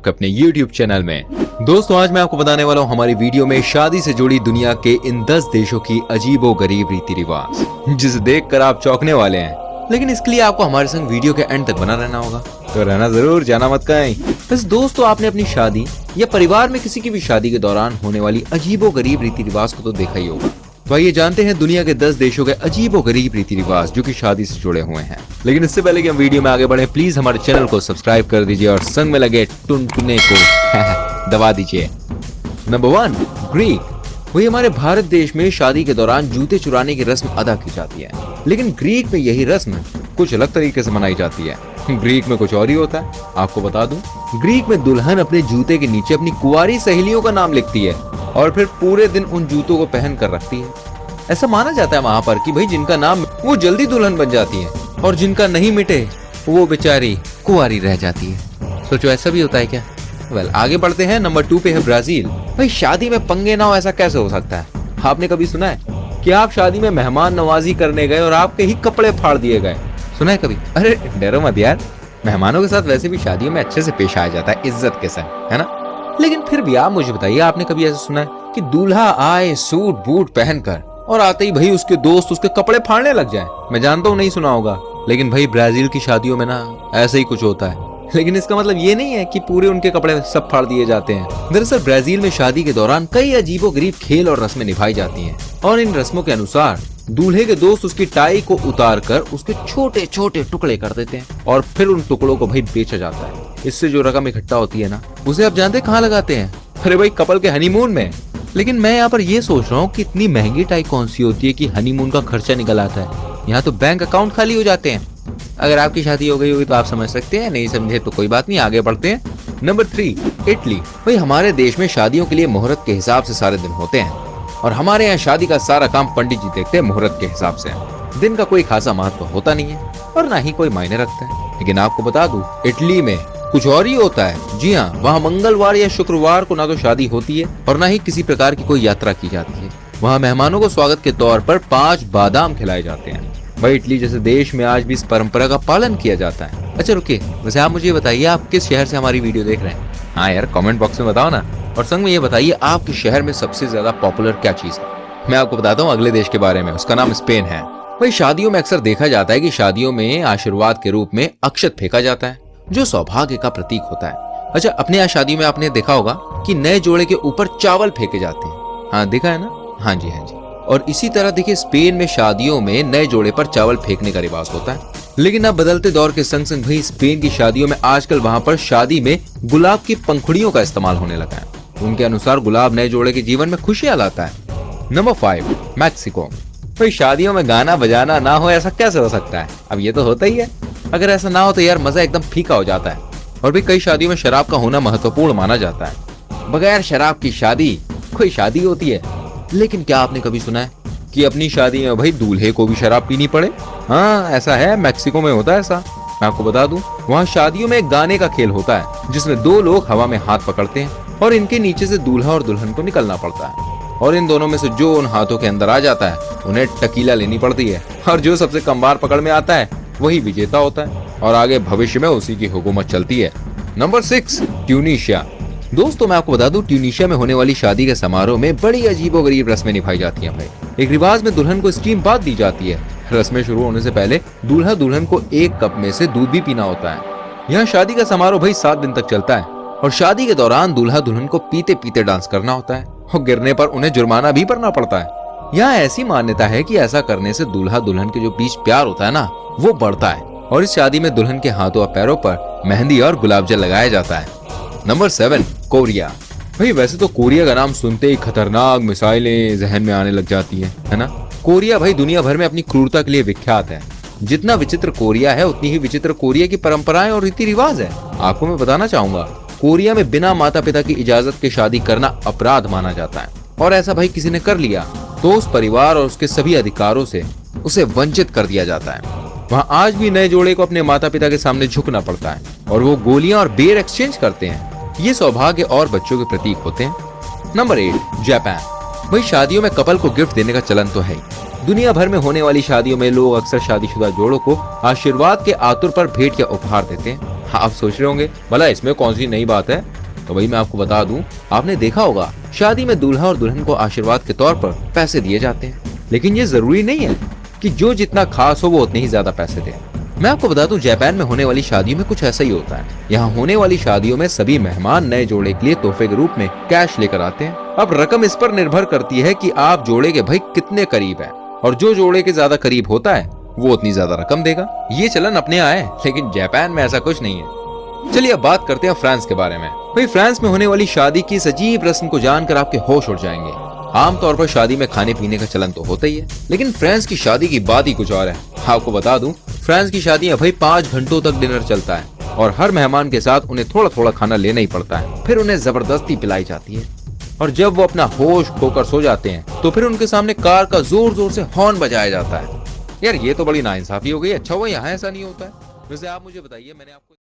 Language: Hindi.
अपने YouTube चैनल में। दोस्तों आज मैं आपको बताने वाला हूँ हमारी वीडियो में शादी से जुड़ी दुनिया के इन 10 देशों की अजीबोगरीब रीति रिवाज जिसे देखकर आप चौंकने वाले हैं। लेकिन इसके लिए आपको हमारे संग वीडियो के एंड तक बना रहना होगा, तो रहना जरूर, जाना मत कहीं। बस दोस्तों आपने अपनी शादी या परिवार में किसी की भी शादी के दौरान होने वाली अजीबोगरीब रीति रिवाज को तो देखा ही होगा। तो आइए जानते हैं दुनिया के 10 देशों के अजीबोगरीब रीति रिवाज जो कि शादी से जुड़े हुए हैं। लेकिन इससे पहले कि हम वीडियो में आगे बढ़े, प्लीज हमारे चैनल को सब्सक्राइब कर दीजिए और संग में लगे टुनटुने को दबा दीजिए। Number 1, Greek. वही हमारे भारत देश में शादी के दौरान जूते चुराने की रस्म अदा की जाती है, लेकिन ग्रीक में यही रस्म कुछ अलग तरीके से मनाई जाती है। ग्रीक में कुछ और ही होता है। आपको बता दूं, ग्रीक में दुल्हन अपने जूते के नीचे अपनी कुंवारी सहेलियों का नाम लिखती है और फिर पूरे दिन उन जूतों को पहन कर रखती है। ऐसा माना जाता है वहाँ पर कि भाई जिनका नाम वो जल्दी दुल्हन बन जाती है और जिनका नहीं मिटे वो बेचारी कुंवारी रह जाती है। सोचो ऐसा भी होता है क्या? वेल, आगे बढ़ते हैं। नंबर 2 पे है ब्राजील। भाई शादी में पंगे ना हो ऐसा कैसे हो सकता है? आपने कभी सुना है कि आप शादी में मेहमान नवाजी करने गए और आपके ही कपड़े फाड़ दिए गए? सुना है कभी? अरे डरो मत यार, मेहमानों के साथ वैसे भी शादियों में अच्छे से पेश आया जाता है, इज्जत के साथ, है ना? लेकिन फिर भी आप मुझे बताइए, आपने कभी ऐसा सुना है कि दूल्हा आए सूट बूट पहनकर और आते ही भाई उसके दोस्त उसके कपड़े फाड़ने लग जाए? मैं जानता हूँ नहीं सुना होगा, लेकिन भाई ब्राजील की शादियों में ना ऐसा ही कुछ होता है। लेकिन इसका मतलब ये नहीं है कि पूरे उनके कपड़े सब फाड़ दिए जाते हैं। दरअसल ब्राजील में शादी के दौरान कई अजीबोगरीब खेल और रस्में निभाई जाती हैं और इन रस्मों के अनुसार दूल्हे के दोस्त उसकी टाई को उतार कर उसके छोटे छोटे टुकड़े कर देते हैं और फिर उन टुकड़ों को भाई बेचा जाता है। इससे जो रकम इकट्ठा होती है ना, उसे आप जानते कहाँ लगाते हैं? अरे भाई कपल के हनीमून में। लेकिन मैं यहाँ पर ये सोच रहा हूँ कि इतनी महंगी टाई कौन सी होती है कि हनीमून का खर्चा निकल आता है? यहाँ तो बैंक अकाउंट खाली हो जाते हैं। अगर आपकी शादी हो गई होगी तो आप समझ सकते हैं, नहीं समझे तो कोई बात नहीं, आगे बढ़ते हैं। Number 3, Italy. भाई हमारे देश में शादियों के लिए मुहूर्त के हिसाब से सारे दिन होते हैं और हमारे यहाँ शादी का सारा काम पंडित जी देखते हैं मुहूर्त के हिसाब से। दिन का कोई खासा महत्व होता नहीं है और ना ही कोई मायने रखता है। लेकिन आपको बता दूं, इटली में कुछ और ही होता है। जी हाँ, वहाँ मंगलवार या शुक्रवार को ना तो शादी होती है और ना ही किसी प्रकार की कोई यात्रा की जाती है। वहाँ मेहमानों को स्वागत के तौर पर 5 बादाम खिलाए जाते हैं। भाई इटली जैसे देश में आज भी इस परंपरा का पालन किया जाता है। अच्छा रुकिए, वैसे आप मुझे बताइए आप किस शहर से हमारी वीडियो देख रहे हैं? हाँ यार, कमेंट बॉक्स में बताओ ना। और संग में ये बताइए आपके शहर में सबसे ज्यादा पॉपुलर क्या चीज है? मैं आपको बताता हूँ अगले देश के बारे में, उसका नाम स्पेन है। भाई शादियों में अक्सर देखा जाता है कि शादियों में आशीर्वाद के रूप में अक्षत फेंका जाता है, जो सौभाग्य का प्रतीक होता है। अच्छा, अपने यहाँ शादी में आपने देखा होगा कि नए जोड़े के ऊपर चावल फेंके जाते हैं। हाँ देखा है ना? हाँ जी हाँ जी। और इसी तरह देखिए स्पेन में शादियों में नए जोड़े पर चावल फेंकने का रिवाज होता है। लेकिन अब बदलते दौर के संग संग भाई स्पेन की शादियों में आजकल वहाँ पर शादी में गुलाब की पंखुड़ियों का इस्तेमाल होने लगा है। उनके अनुसार गुलाब नए जोड़े के जीवन में खुशियां लाता है। Number 5, Mexico. भाई शादियों में गाना बजाना ना हो ऐसा कैसे हो सकता है? अब ये तो होता ही है। अगर ऐसा ना हो तो यार मजा एकदम फीका हो जाता है। और भी कई शादियों में शराब का होना महत्वपूर्ण माना जाता है। बगैर शराब की शादी कोई शादी होती है? लेकिन क्या आपने कभी सुना है कि अपनी शादी में भाई दूल्हे को भी शराब पीनी पड़े? हाँ ऐसा है, मैक्सिको में होता है ऐसा। मैं आपको बता दूं, वहाँ शादियों में एक गाने का खेल होता है जिसमें 2 लोग हवा में हाथ पकड़ते हैं और इनके नीचे से दूल्हा और दुल्हन को निकलना पड़ता है और इन दोनों में से जो उन हाथों के अंदर आ जाता है उन्हें टकीला लेनी पड़ती है और जो सबसे कम बार पकड़ में आता है वही विजेता होता है और आगे भविष्य में उसी की हुकूमत चलती है। Number 6, Tunisia. दोस्तों मैं आपको बता दूं, ट्यूनीशिया में होने वाली शादी के समारोह में बड़ी अजीबोगरीब रस्में निभाई जाती हैं। भाई एक रिवाज में दुल्हन को स्टीम बाथ दी जाती है। रस्में शुरू होने से पहले दूल्हा दुल्हन को 1 कप में से दूध भी पीना होता है। यहाँ शादी का समारोह भाई 7 दिन तक चलता है और शादी के दौरान दूल्हा दुल्हन को पीते पीते डांस करना होता है और गिरने पर उन्हें जुर्माना भी भरना पड़ता है। यहाँ ऐसी मान्यता है कि ऐसा करने से दूल्हा दुल्हन के जो बीच प्यार होता है ना, वो बढ़ता है और इस शादी में दुल्हन के हाथों और पैरों पर मेहंदी और गुलाब जल लगाया जाता है। Number 7, Korea. भाई वैसे तो कोरिया का नाम सुनते ही खतरनाक मिसाइलें जहन में आने लग जाती है ना? कोरिया भाई दुनिया भर में अपनी क्रूरता के लिए विख्यात है। जितना विचित्र कोरिया है उतनी ही विचित्र कोरिया की परंपराएं और रीति रिवाज है। आपको मैं बताना चाहूंगा, कोरिया में बिना माता पिता की इजाजत के शादी करना अपराध माना जाता है और ऐसा भाई किसी ने कर लिया तो उस परिवार और उसके सभी अधिकारों से उसे वंचित कर दिया जाता है। वहाँ आज भी नए जोड़े को अपने माता पिता के सामने झुकना पड़ता है और वो गोलियां और बेर एक्सचेंज करते हैं। ये सौभाग्य और बच्चों के प्रतीक होते हैं। Number 8, Japan. भाई शादियों में कपल को गिफ्ट देने का चलन तो है। दुनिया भर में होने वाली शादियों में लोग अक्सर शादीशुदा जोड़ों को आशीर्वाद के आतुर पर भेंट या उपहार देते हैं। आप सोच रहे होंगे भला इसमें कौन सी नई बात है, तो भाई मैं आपको बता दूं, आपने देखा होगा शादी में दूल्हा और दुल्हन को आशीर्वाद के तौर पर पैसे दिए जाते हैं, लेकिन ये जरूरी नहीं है कि जो जितना खास हो वो उतने ही ज्यादा पैसे दे। मैं आपको बता दूं, जापान में होने वाली शादियों में कुछ ऐसा ही होता है। यहाँ होने वाली शादियों में सभी मेहमान नए जोड़े के लिए तोहफे के रूप में कैश लेकर आते हैं। अब रकम इस पर निर्भर करती है कि आप जोड़े के भाई कितने करीब है, और जो जोड़े के ज्यादा करीब होता है वो उतनी ज्यादा रकम देगा। ये चलन अपने यहाँ है, लेकिन जापान में ऐसा कुछ नहीं है। चलिए अब बात करते हैं फ्रांस के बारे में। भाई फ्रांस में होने वाली शादी की इस अजीब रस्म को जानकर आपके होश उड़ जाएंगे। आमतौर पर शादी में खाने पीने का चलन तो होता ही है, लेकिन फ्रांस की शादी की बात ही कुछ और है। आपको बता दूं, फ्रांस की शादियां भाई 5 घंटों तक डिनर चलता है, और हर मेहमान के साथ उन्हें थोड़ा थोड़ा खाना लेना ही पड़ता है। फिर उन्हें जबरदस्ती पिलाई जाती है, और जब वो अपना होश खोकर सो जाते हैं तो फिर उनके सामने कार का जोर जोर से हॉर्न बजाया जाता है। यार ये तो बड़ी नाइंसाफी हो गई। अच्छा हुआ यहाँ ऐसा नहीं होता है। वैसे आप मुझे बताइए, मैंने आपको